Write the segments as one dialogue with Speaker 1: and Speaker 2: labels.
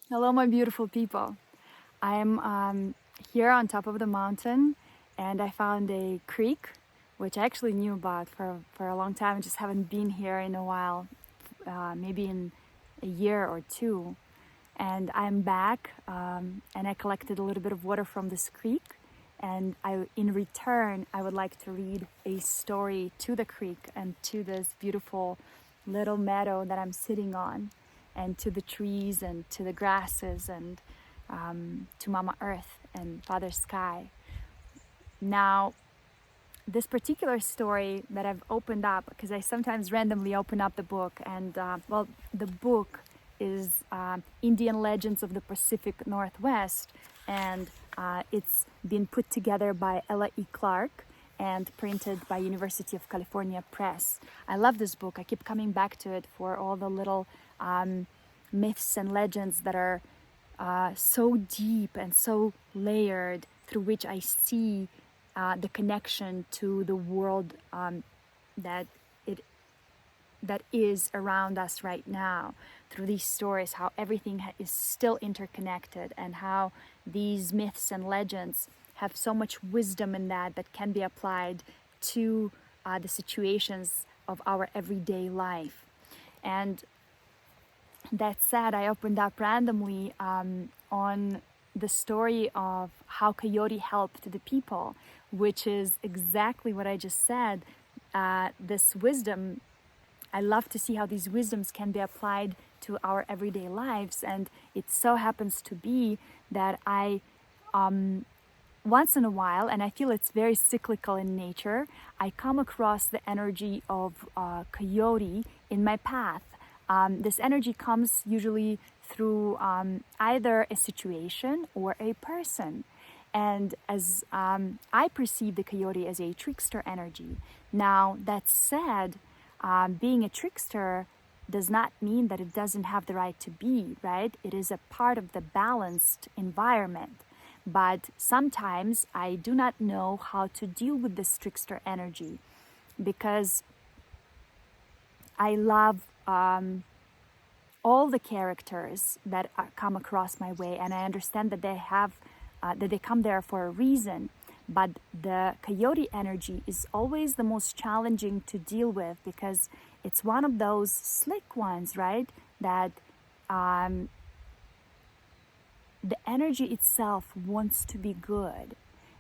Speaker 1: Hello, my beautiful people. I'm here on top of the mountain and I found a creek, which I actually knew about for a long time. I just haven't been here in a while, maybe in a year or two. And I'm back and I collected a little bit of water from this creek. And in return, I would like to read a story to the creek and to this beautiful little meadow that I'm sitting on, and to the trees and to the grasses and to Mama Earth and Father Sky. Now, this particular story that I've opened up, because I sometimes randomly open up the book, and the book is Indian Legends of the Pacific Northwest, and it's been put together by Ella E. Clark and printed by University of California Press. I love this book. I keep coming back to it for all the little myths and legends that are so deep and so layered, through which I see the connection to the world that is around us right now. Through these stories, how everything is still interconnected, and how these myths and legends have so much wisdom in that can be applied to the situations of our everyday life. And that said, I opened up randomly on the story of how Coyote helped the people, which is exactly what I just said. This wisdom, I love to see how these wisdoms can be applied to our everyday lives. And it so happens to be that I, once in a while, and I feel it's very cyclical in nature, I come across the energy of Coyote in my path. This energy comes usually through either a situation or a person. And as I perceive the Coyote as a trickster energy. Now, that said, being a trickster does not mean that it doesn't have the right to be, right? It is a part of the balanced environment. But sometimes I do not know how to deal with this trickster energy, because I love all the characters that come across my way, and I understand that they come there for a reason. But the Coyote energy is always the most challenging to deal with, because it's one of those slick ones, right? That the energy itself wants to be good.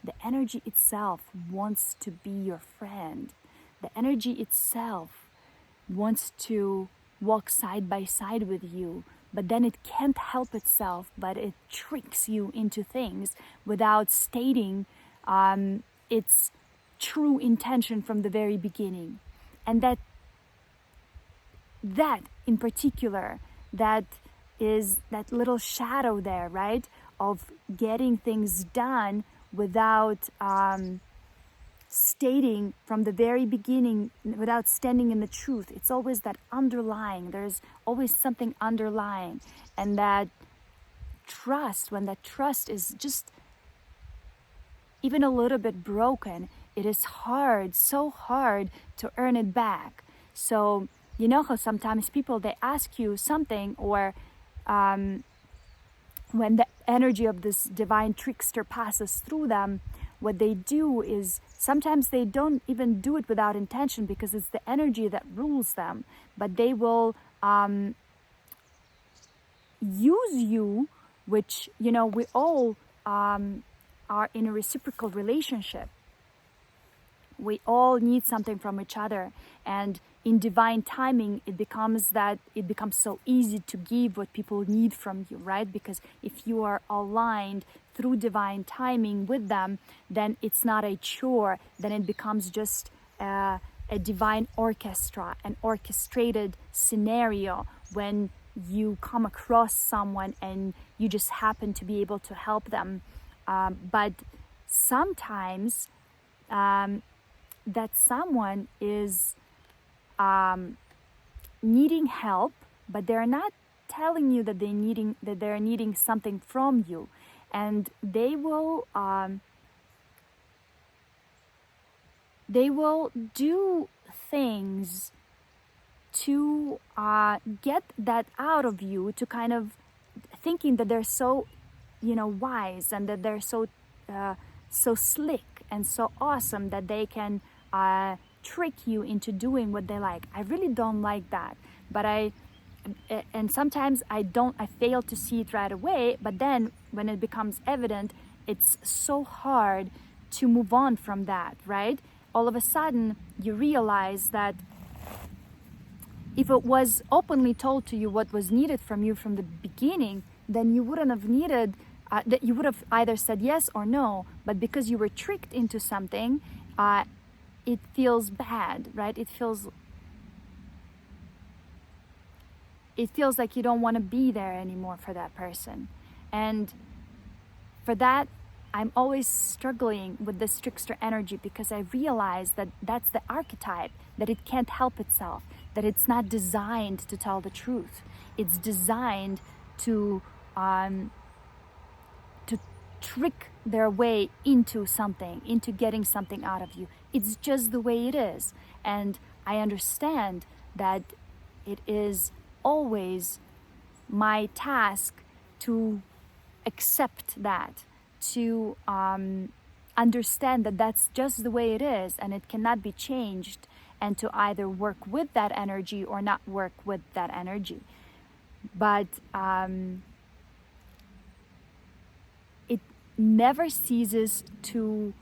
Speaker 1: The energy itself wants to be your friend. The energy itself wants to walk side by side with you, but then it can't help itself, but it tricks you into things without stating its true intention from the very beginning. And that in particular, that is that little shadow there, right, of getting things done without stating from the very beginning, without standing in the truth. It's always that underlying, there's always something underlying. And that trust, when that trust is just even a little bit broken, it is hard, so hard to earn it back. So you know how sometimes people, they ask you something, or when the energy of this divine trickster passes through them, what they do is sometimes they don't even do it without intention, because it's the energy that rules them. But they will use you, which, you know, we all are in a reciprocal relationship. We all need something from each other. And in divine timing, it becomes so easy to give what people need from you, right? Because if you are aligned through divine timing with them, then it's not a chore. Then it becomes just a divine orchestra, an orchestrated scenario, when you come across someone and you just happen to be able to help them. But sometimes that someone is needing help, but they're not telling you that they're needing something from you, and they will do things to get that out of you, to kind of thinking that they're so, wise, and that they're so slick and so awesome that they can trick you into doing what they like. I really don't like that. And sometimes I fail to see it right away, but then when it becomes evident, it's so hard to move on from that, right? All of a sudden, you realize that if it was openly told to you what was needed from you from the beginning, then you wouldn't have needed, that you would have either said yes or no, but because you were tricked into something, it feels bad, right? It feels like you don't want to be there anymore for that person. And for that, I'm always struggling with this trickster energy, because I realize that that's the archetype, that it can't help itself, that it's not designed to tell the truth. It's designed to trick their way into something, into getting something out of you. It's just the way it is. And I understand that it is always my task to accept that, to understand that that's just the way it is and it cannot be changed, and to either work with that energy or not work with that energy. But it never ceases to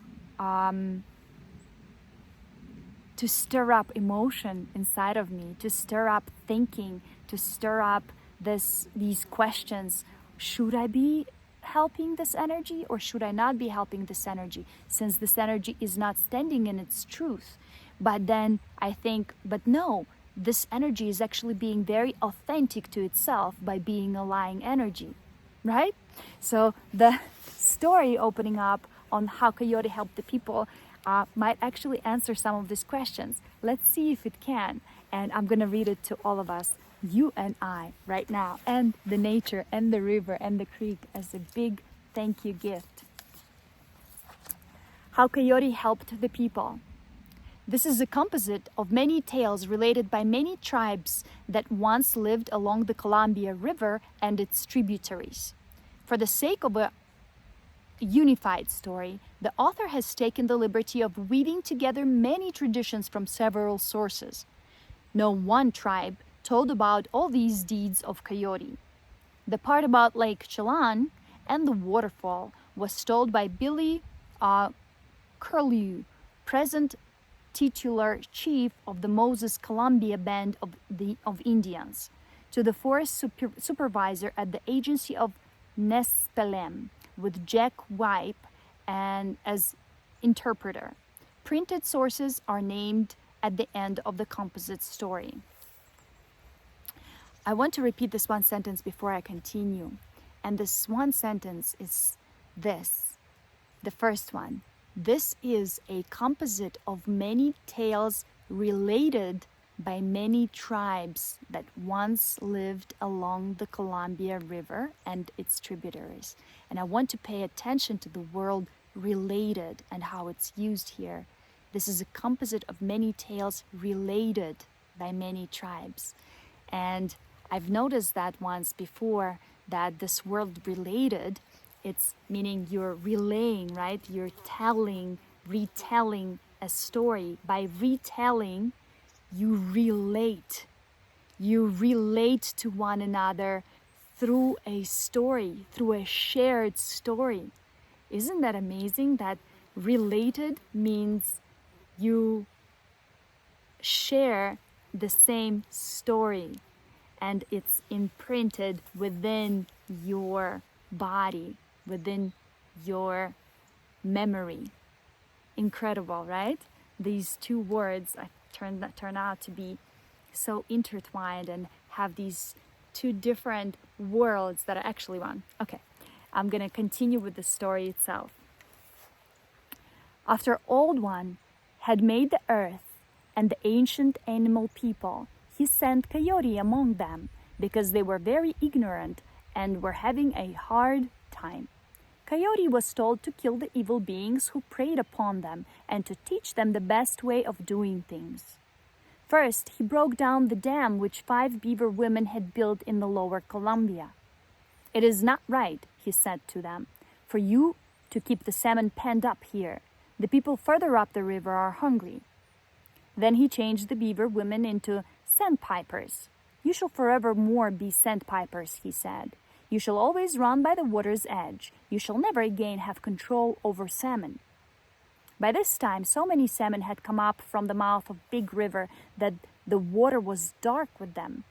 Speaker 1: stir up emotion inside of me, to stir up thinking, to stir up these questions. Should I be helping this energy, or should I not be helping this energy, since this energy is not standing in its truth? But then I think, but no, this energy is actually being very authentic to itself by being a lying energy, right? So the story opening up on how Coyote helped the people might actually answer some of these questions. Let's see if it can. And I'm going to read it to all of us, you and I, right now, and the nature and the river and the creek, as a big thank you gift. How Coyote helped the people. This is a composite of many tales related by many tribes that once lived along the Columbia River and its tributaries. For the sake of a unified story, the author has taken the liberty of weaving together many traditions from several sources. No one tribe told about all these deeds of Coyote. The part about Lake Chelan and the waterfall was told by Billy Curlew, present titular chief of the Moses Columbia Band of Indians, to the forest supervisor at the agency of Nespelem, with Jack Wipe and as interpreter. Printed sources are named at the end of the composite story. I want to repeat this one sentence before I continue. And this one sentence is this, the first one. This is a composite of many tales related by many tribes that once lived along the Columbia River and its tributaries. And I want to pay attention to the word related and how it's used here. This is a composite of many tales related by many tribes. And I've noticed that once before, that this word related, it's meaning you're relaying, right? You're retelling a story. By retelling, you relate to one another through a story, through a shared story. Isn't that amazing that related means you share the same story and it's imprinted within your body, within your memory? Incredible, right? These two words turn out to be so intertwined and have these two different worlds that are actually one. Okay, I'm going to continue with the story itself. After Old One had made the earth and the ancient animal people, he sent Coyote among them because they were very ignorant and were having a hard time. Coyote was told to kill the evil beings who preyed upon them and to teach them the best way of doing things. First, he broke down the dam which 5 beaver women had built in the lower Columbia. "It is not right," he said to them, "for you to keep the salmon penned up here. The people further up the river are hungry." Then he changed the beaver women into sandpipers. "You shall forevermore be sandpipers," he said. "You shall always run by the water's edge. You shall never again have control over salmon." By this time, so many salmon had come up from the mouth of Big River that the water was dark with them.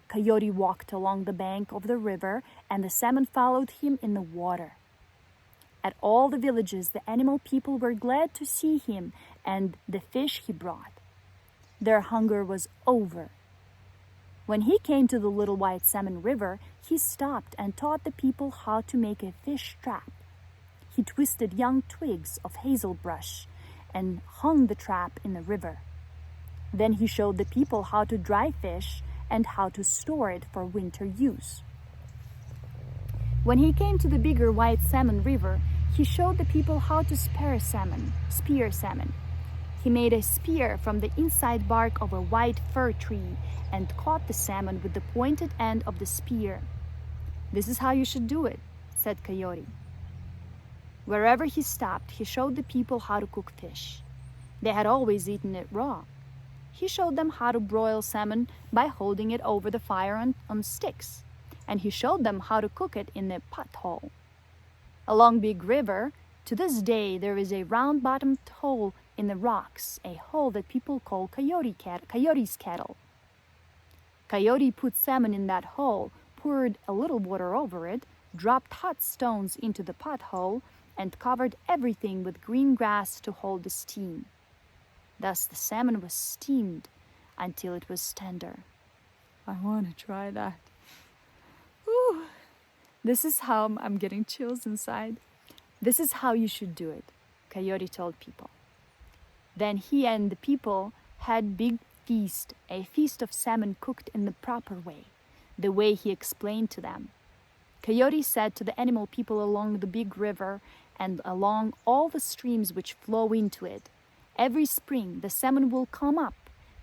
Speaker 1: Coyote walked along the bank of the river, and the salmon followed him in the water. At all the villages, the animal people were glad to see him and the fish he brought. Their hunger was over. When he came to the Little White Salmon River, he stopped and taught the people how to make a fish trap. He twisted young twigs of hazel brush and hung the trap in the river. Then he showed the people how to dry fish and how to store it for winter use. When he came to the bigger White Salmon River, he showed the people how to spear salmon. He made a spear from the inside bark of a white fir tree and caught the salmon with the pointed end of the spear. "This is how you should do it," said Coyote. Wherever he stopped, he showed the people how to cook fish. They had always eaten it raw. He showed them how to broil salmon by holding it over the fire on sticks, and he showed them how to cook it in a pothole. Along Big River, to this day, there is a round-bottomed hole in the rocks, a hole that people call Coyote's kettle. Coyote put salmon in that hole, poured a little water over it, dropped hot stones into the pothole, and covered everything with green grass to hold the steam. Thus the salmon was steamed until it was tender. I want to try that. Ooh. This is how I'm getting chills inside. This is how you should do it, Coyote told people. Then he and the people had big feast, a feast of salmon cooked in the proper way, the way he explained to them. Coyote said to the animal people along the Big River and along all the streams which flow into it, "Every spring the salmon will come up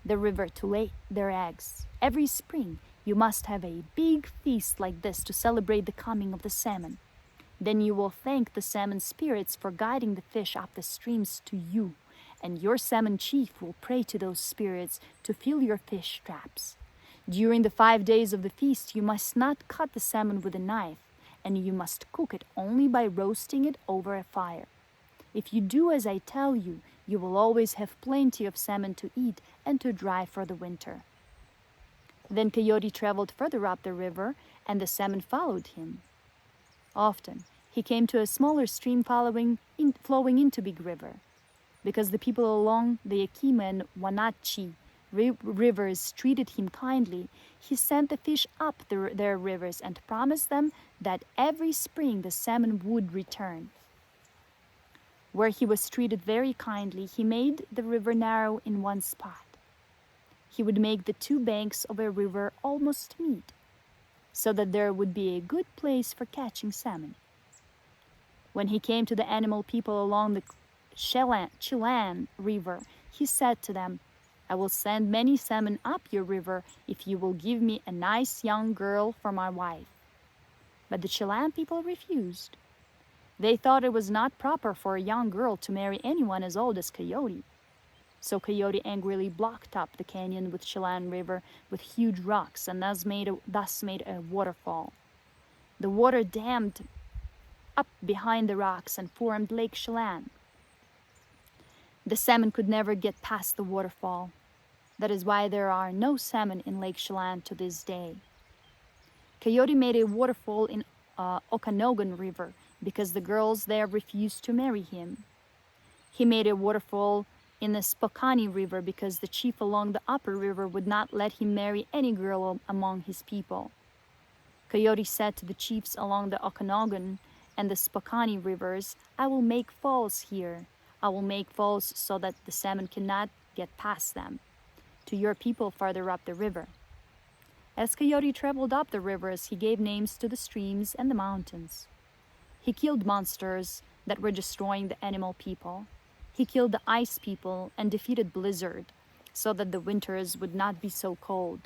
Speaker 1: the river to lay their eggs. Every spring you must have a big feast like this to celebrate the coming of the salmon. Then you will thank the salmon spirits for guiding the fish up the streams to you, and your salmon chief will pray to those spirits to fill your fish traps. During the 5 days of the feast, you must not cut the salmon with a knife, and you must cook it only by roasting it over a fire. If you do as I tell you, you will always have plenty of salmon to eat and to dry for the winter." Then Coyote traveled further up the river, and the salmon followed him. Often, he came to a smaller stream flowing into Big River. Because the people along the Yakima and Wenatchee rivers treated him kindly, he sent the fish up their rivers and promised them that every spring the salmon would return. Where he was treated very kindly, he made the river narrow in one spot. He would make the two banks of a river almost meet, so that there would be a good place for catching salmon. When he came to the animal people along the Chelan River, he said to them, "I will send many salmon up your river if you will give me a nice young girl for my wife." But the Chelan people refused. They thought it was not proper for a young girl to marry anyone as old as Coyote. So Coyote angrily blocked up the canyon with Chelan River with huge rocks and thus made a waterfall. The water dammed up behind the rocks and formed Lake Chelan. The salmon could never get past the waterfall. That is why there are no salmon in Lake Chelan to this day. Coyote made a waterfall in Okanogan River because the girls there refused to marry him. He made a waterfall in the Spokane River because the chief along the upper river would not let him marry any girl among his people. Coyote said to the chiefs along the Okanogan and the Spokane rivers, "I will make falls here. I will make falls so that the salmon cannot get past them, to your people farther up the river." As Coyote traveled up the rivers, he gave names to the streams and the mountains. He killed monsters that were destroying the animal people. He killed the ice people and defeated Blizzard so that the winters would not be so cold.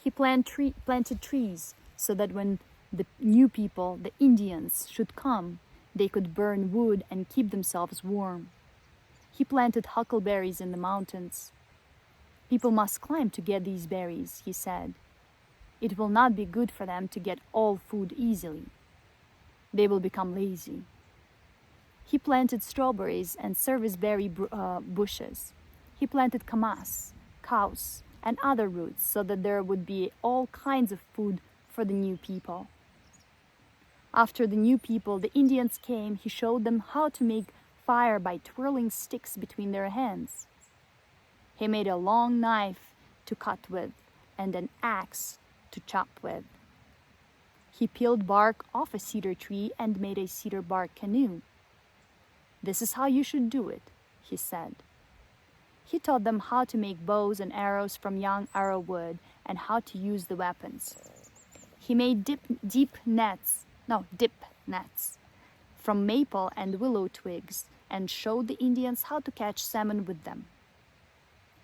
Speaker 1: He planted trees so that when the new people, the Indians, should come, they could burn wood and keep themselves warm. He planted huckleberries in the mountains. People must climb to get these berries, he said. It will not be good for them to get all food easily. They will become lazy. He planted strawberries and serviceberry bushes. He planted camas, cows, and other roots so that there would be all kinds of food for the new people. After the new people, the Indians came, he showed them how to make fire by twirling sticks between their hands. He made a long knife to cut with and an axe to chop with. He peeled bark off a cedar tree and made a cedar bark canoe. This is how you should do it, he said. He taught them how to make bows and arrows from young arrow wood and how to use the weapons. He made dip nets from maple and willow twigs and showed the Indians how to catch salmon with them.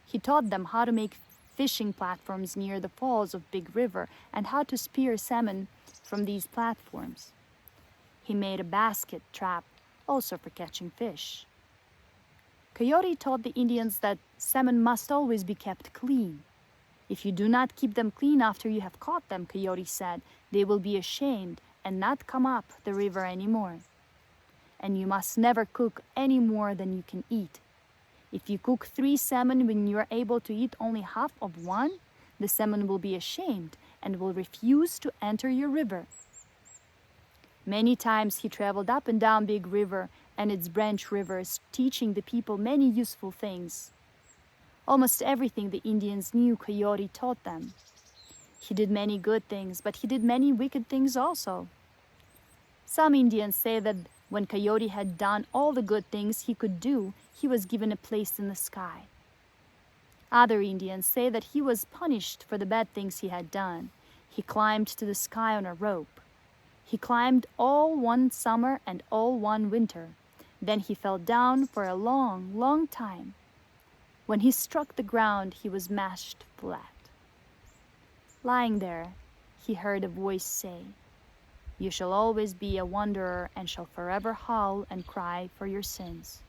Speaker 1: He taught them how to make fishing platforms near the falls of Big River and how to spear salmon from these platforms. He made a basket trap also for catching fish. Coyote taught the Indians that salmon must always be kept clean. If you do not keep them clean after you have caught them, Coyote said, they will be ashamed and not come up the river anymore. And you must never cook any more than you can eat. If you cook 3 salmon when you are able to eat only half of one, the salmon will be ashamed and will refuse to enter your river. Many times he traveled up and down Big River and its branch rivers, teaching the people many useful things. Almost everything the Indians knew, Coyote taught them. He did many good things, but he did many wicked things also. Some Indians say that when Coyote had done all the good things he could do, he was given a place in the sky. Other Indians say that he was punished for the bad things he had done. He climbed to the sky on a rope. He climbed all one summer and all one winter. Then he fell down for a long, long time. When he struck the ground, he was mashed flat. Lying there, he heard a voice say, "You shall always be a wanderer and shall forever howl and cry for your sins."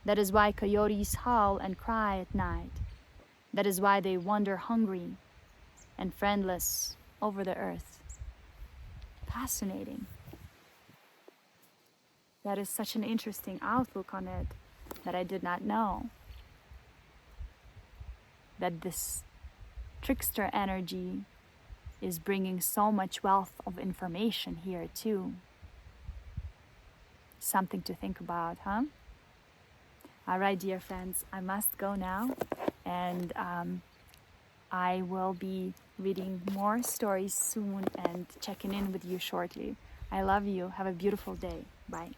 Speaker 1: That is why coyotes howl and cry at night. That is why they wander hungry and friendless over the earth. Fascinating. That is such an interesting outlook on it that I did not know. That this trickster energy is bringing so much wealth of information here too. Something to think about, huh? All right, dear friends, I must go now, and I will be reading more stories soon and checking in with you shortly. I love you. Have a beautiful day. Bye.